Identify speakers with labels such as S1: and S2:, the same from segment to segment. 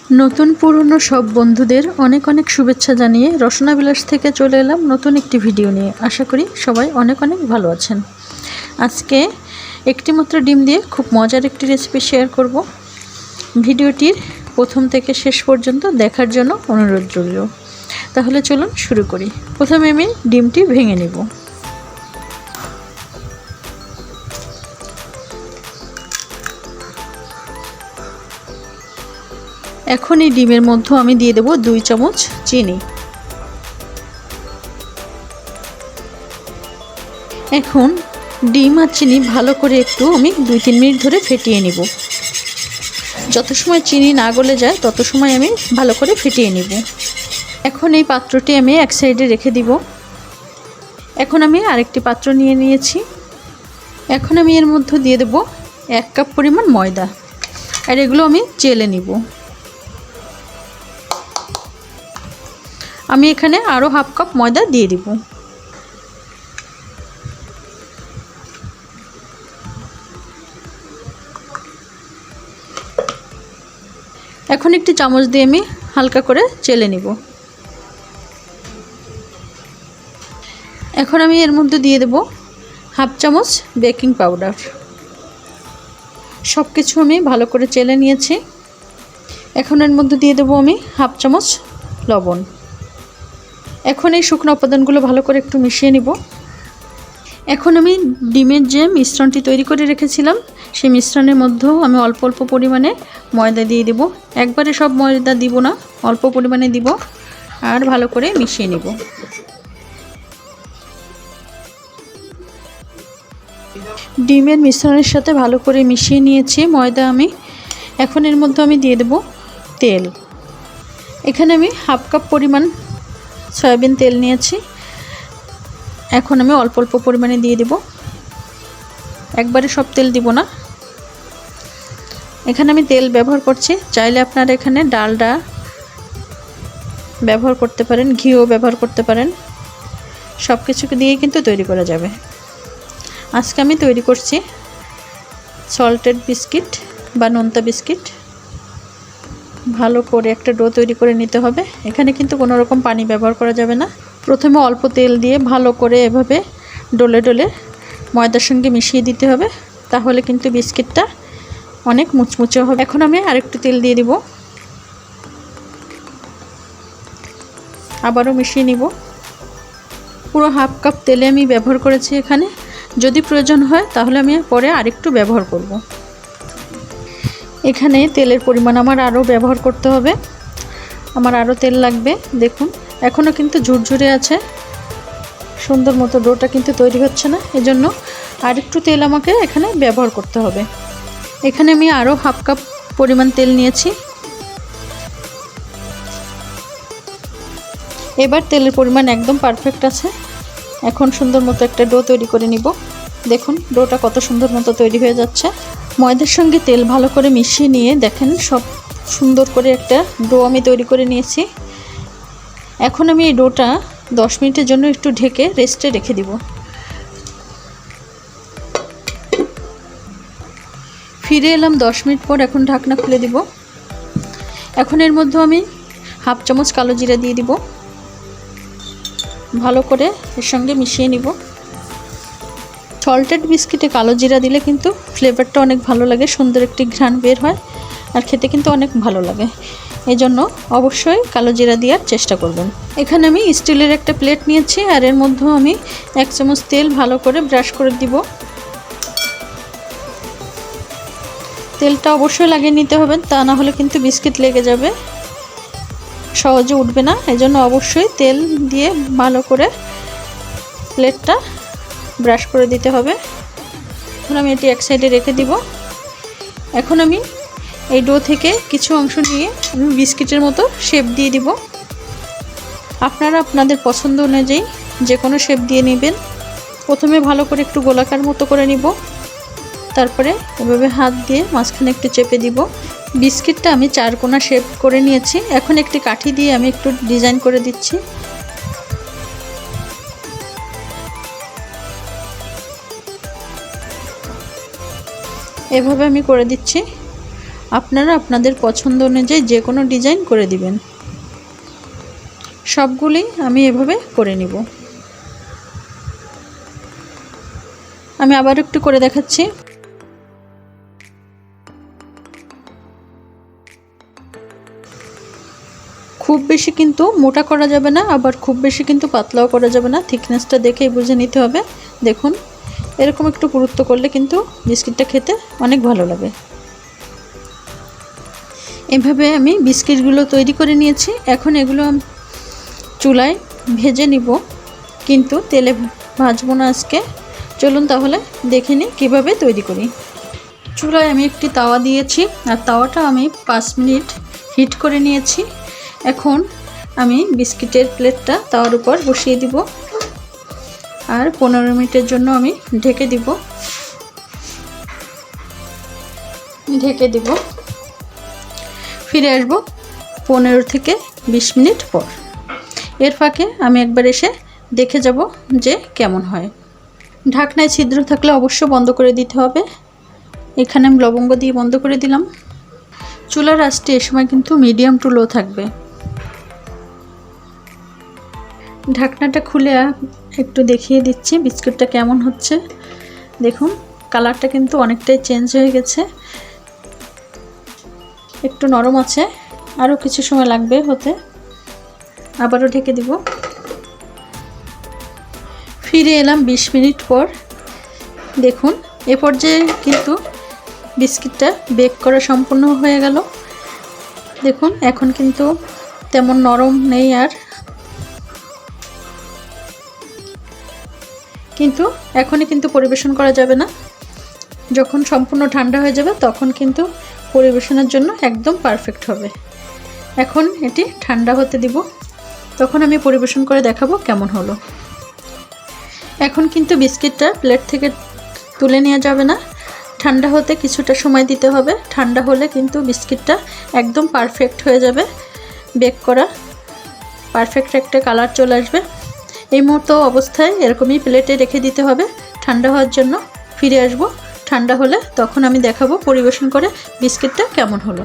S1: নতুন পুরনো সব বন্ধুদের অনেক অনেক শুভেচ্ছা জানিয়ে রসনা বিলাস থেকে চলে এলাম নতুন একটি ভিডিও নিয়ে। আশা করি সবাই অনেক অনেক ভালো আছেন। আজকে একটি মাত্র ডিম দিয়ে খুব মজার একটি রেসিপি শেয়ার করব। ভিডিওটির প্রথম থেকে শেষ পর্যন্ত দেখার জন্য অনুরোধ রইল। তাহলে চলুন শুরু করি। প্রথমে আমি ডিমটি ভেঙে নেব। এখন এই ডিমের মধ্যে আমি দিয়ে দেব 2 চামচ চিনি। এখন ডিম আর চিনি ভালো করে একটু আমি 2-3 মিনিট ধরে ফেটিয়ে নেব। যত সময় চিনি না গলে যায় তত সময় আমি ভালো করে ফেটিয়ে নেব। এখন এই পাত্রটি আমি এক সাইডে রেখে দিব। এখন আমি আরেকটি পাত্র নিয়ে নিয়েছি। এখন আমি এর মধ্যে দিয়ে দেব 1 কাপ পরিমাণ ময়দা, আর এগুলো আমি চেলে নিব। আমি এখানে আরও হাফ কাপ ময়দা দিয়ে দিব। এখন একটি চামচ দিয়ে আমি হালকা করে চেলে নিব। এখন আমি এর মধ্যে দিয়ে দেব হাফ চামচ বেকিং পাউডার। সব কিছু আমি ভালো করে চেলে নিয়েছি। এখন এর মধ্যে দিয়ে দেব আমি হাফ চামচ লবণ। এখন এই শুকনো উপাদানগুলো ভালো করে একটু মিশিয়ে নিব। এখন আমি ডিমের যে মিশ্রণটি তৈরি করে রেখেছিলাম সেই মিশ্রণের মধ্যেও আমি অল্প অল্প পরিমাণে ময়দা দিয়ে দেব। একবারে সব ময়দা দিব না, অল্প পরিমাণে দিব, আর ভালো করে মিশিয়ে নেব। ডিমের মিশ্রণের সাথে ভালো করে মিশিয়ে নিয়েছি ময়দা আমি। এখন এর মধ্যে আমি দিয়ে দেব তেল। এখানে আমি হাফ কাপ পরিমাণ সয়াবিন তেল নিয়েছি। এখন আমি অল্প অল্প পরিমাণে দিয়ে দেব, একবারে সব তেল দিব না। এখানে আমি তেল ব্যবহার করছি, চাইলে আপনারা এখানে ডালডা ব্যবহার করতে পারেন, ঘিও ব্যবহার করতে পারেন। সব কিছুকে দিয়ে কিন্তু তৈরি করা যাবে। আজকে আমি তৈরি করছি সল্টেড বিস্কিট বা নোনতা বিস্কিট। ভালো করে একটা ডো তৈরি করে নিতে হবে। এখানে কিন্তু কোনো রকম পানি ব্যবহার করা যাবে না। প্রথমে অল্প তেল দিয়ে ভালো করে এভাবে ডলে ডলে ময়দার সঙ্গে মিশিয়ে দিতে হবে, তাহলে কিন্তু বিস্কিটটা অনেক মুচমুচে হবে। এখন আমি আরেকটু তেল দিয়ে দিব, আবারও মিশিয়ে নিব। পুরো হাফ কাপ তেলে আমি ব্যবহার করেছি এখানে। যদি প্রয়োজন হয় তাহলে আমি পরে আরেকটু ব্যবহার করব। এখানে তেলের পরিমাণ আমার আরও ব্যবহার করতে হবে, আমার আরও তেল লাগবে। দেখুন এখনও কিন্তু ঝুরঝুরে আছে, সুন্দর মতো ডোটা কিন্তু তৈরি হচ্ছে না, এজন্য আরেকটু তেল আমাকে এখানে ব্যবহার করতে হবে। এখানে আমি আরও হাফ কাপ পরিমাণ তেল নিয়েছি। এবার তেলের পরিমাণ একদম পারফেক্ট আছে। এখন সুন্দর মতো একটা ডো তৈরি করে নিব। দেখুন ডোটা কত সুন্দর মতো তৈরি হয়ে যাচ্ছে। ময়দার সঙ্গে তেল ভালো করে মিশিয়ে নিয়ে দেখেন সব সুন্দর করে একটা ডো আমি তৈরি করে নিয়েছি। এখন আমি এই ডোটা 10 মিনিটের জন্য একটু ঢেকে রেস্টে রেখে দিব। ফিরে এলাম 10 মিনিট পর। এখন ঢাকনা খুলে দিব। এখন এর মধ্যে আমি হাফ চামচ কালো জিরা দিয়ে দিব। ভালো করে এর সঙ্গে মিশিয়ে নিব। সল্টেড বিস্কিটে কালো জিরা দিলে কিন্তু ফ্লেভারটা অনেক ভালো লাগে, সুন্দর একটি ঘ্রাণ বের হয়, আর খেতে কিন্তু অনেক ভালো লাগে। এই জন্য অবশ্যই কালো জিরা দেওয়ার চেষ্টা করবেন। এখানে আমি স্টিলের একটা প্লেট নিয়েছি, আর এর মধ্যেও আমি 1 চামচ তেল ভালো করে ব্রাশ করে দিব। তেলটা অবশ্যই লাগিয়ে নিতে হবে, তা না হলে কিন্তু বিস্কিট লেগে যাবে, সহজে উঠবে না। এজন্য অবশ্যই তেল দিয়ে ভালো করে প্লেটটা ব্রাশ করে দিতে হবে। এখন আমি এটি এক সাইডে রেখে দিব। এখন আমি এই ডো থেকে কিছু অংশ নিয়ে আমি বিস্কিটের মতো শেপ দিয়ে দিব। আপনারা আপনাদের পছন্দ অনুযায়ী যে কোনো শেপ দিয়ে নেবেন। প্রথমে ভালো করে একটু গোলাকার মতো করে নিব, তারপরে এভাবে হাত দিয়ে মাঝখানে একটু চেপে দিব। বিস্কিটটা আমি 4 কোণা শেপ করে নিয়েছি। এখন একটি কাঠি দিয়ে আমি একটু ডিজাইন করে দিচ্ছি। এভাবে আমি করে দিচ্ছি। আপনারা আপনাদের পছন্দ অনুযায়ী যে কোনো ডিজাইন করে দিবেন। সবগুলি আমি এভাবে করে নিব। আমি আবার একটু করে দেখাচ্ছি। খুব বেশি কিন্তু মোটা করা যাবে না, আবার খুব বেশি কিন্তু পাতলাও করা যাবে না। থিকনেসটা দেখেই বুঝে নিতে হবে। দেখুন, এরকম একটু পুরুত্ব করলে কিন্তু বিস্কিটটা খেতে অনেক ভালো লাগে। এভাবে আমি বিস্কিটগুলো তৈরি করে নিয়েছি। এখন এগুলো চুলায় ভেজে নিব, কিন্তু তেলে ভাজবো না আজকে। চলুন তাহলে দেখে নিই কীভাবে তৈরি করি। চুলায় আমি একটি তাওয়া দিয়েছি, আর তাওয়াটা আমি 5 মিনিট হিট করে নিয়েছি। এখন আমি বিস্কিটের প্লেটটা তাওয়ার উপর বসিয়ে দিব, আর 15 মিনিটের জন্য আমি ঢেকে দিব। ফিরে আসব 15 থেকে 20 মিনিট পর। এর ফাঁকে আমি একবার এসে দেখে যাব যে কেমন হয়। ঢাকনায় ছিদ্র থাকলে অবশ্য বন্ধ করে দিতে হবে। এখানে আমি লবঙ্গ দিয়ে বন্ধ করে দিলাম। চুলার আঁচটি এ সময় কিন্তু মিডিয়াম টু লো থাকবে। ঢাকনাটা খুলে একটু দেখিয়ে দিচ্ছি বিস্কুটটা কেমন হচ্ছে। দেখুন, কালারটা কিন্তু অনেকটাই চেঞ্জ হয়ে গেছে, একটু নরম আছে, আরও কিছু সময় লাগবে হতে। আবারও ঢেকে দিব। ফিরে এলাম 20 মিনিট পর। দেখুন, এ পর্যায়ে কিন্তু বিস্কিটটা বেক করা সম্পূর্ণ হয়ে গেল। দেখুন, এখন কিন্তু তেমন নরম নেই আর, কিন্তু এখনই কিন্তু পরিবেশন করা যাবে না। যখন সম্পূর্ণ ঠান্ডা হয়ে যাবে তখন কিন্তু পরিবেশনের জন্য একদম পারফেক্ট হবে। এখন এটি ঠান্ডা হতে দিব, তখন আমি পরিবেশন করে দেখাবো কেমন হলো। এখন কিন্তু বিস্কিটটা প্লেট থেকে তুলে নেওয়া যাবে না, ঠান্ডা হতে কিছুটা সময় দিতে হবে। ঠান্ডা হলে কিন্তু বিস্কিটটা একদম পারফেক্ট হয়ে যাবে, বেক করা পারফেক্ট একটা কালার চলে আসবে। এই মুহূর্তে অবস্থায় এরকমই প্লেটে রেখে দিতে হবে ঠান্ডা হওয়ার জন্য। ফিরে আসব ঠান্ডা হলে, তখন আমি দেখাবো পরিবেশন করে বিস্কিটটা কেমন হলো।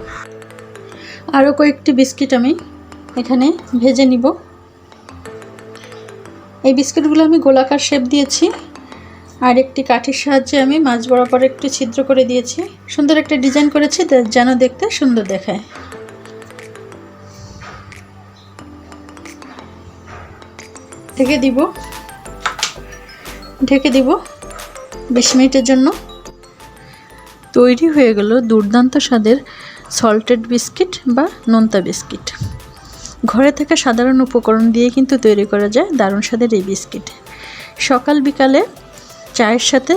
S1: আরও কয়েকটি বিস্কিট আমি এখানে ভেজে নিব। এই বিস্কিটগুলো আমি গোলাকার শেপ দিয়েছি, আর একটি কাঠির সাহায্যে আমি মাঝ বরাবর একটু ছিদ্র করে দিয়েছি। সুন্দর একটা ডিজাইন করেছি যেন দেখতে সুন্দর দেখায়। ঢেকে দিব 20 মিনিটের জন্য। তৈরি হয়ে গেল দুর্দান্ত স্বাদের সল্টেড বিস্কিট বা নোনতা বিস্কিট। ঘরে থাকা সাধারণ উপকরণ দিয়ে কিন্তু তৈরি করা যায় দারুণ স্বাদের এই বিস্কিট। সকাল বিকালে চায়ের সাথে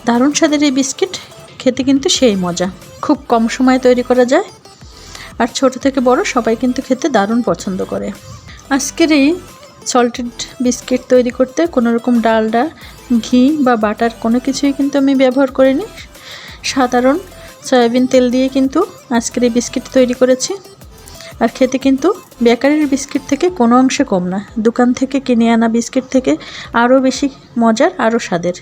S1: দারুণ স্বাদের এই বিস্কিট খেতে কিন্তু সেই মজা। খুব কম সময়ে তৈরি করা যায়, আর ছোট থেকে বড় সবাই কিন্তু খেতে দারুণ পছন্দ করে। আজকের এই সল্টেড বিস্কিট তৈরি করতে কোনো রকম ডালডা, ঘি বা বাটার কোনো কিছুই কিন্তু আমি ব্যবহার করিনি। সাধারণ সয়াবিন তেল দিয়ে কিন্তু আজকের এই বিস্কিট তৈরি করেছি। আর খেতে কিন্তু বেকারির বিস্কিট থেকে কোনো অংশে কম না, দোকান থেকে কিনে আনা বিস্কিট থেকে আরও বেশি মজার, আরও স্বাদের।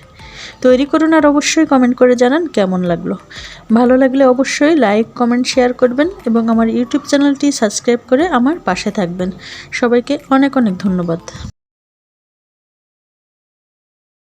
S1: তৈরি করুন আর অবশ্যই কমেন্ট করে জানান কেমন লাগলো। ভালো লাগলে অবশ্যই লাইক, কমেন্ট, শেয়ার করবেন এবং আমার ইউটিউব চ্যানেলটি সাবস্ক্রাইব করে আমার পাশে থাকবেন। সবাইকে অনেক অনেক ধন্যবাদ।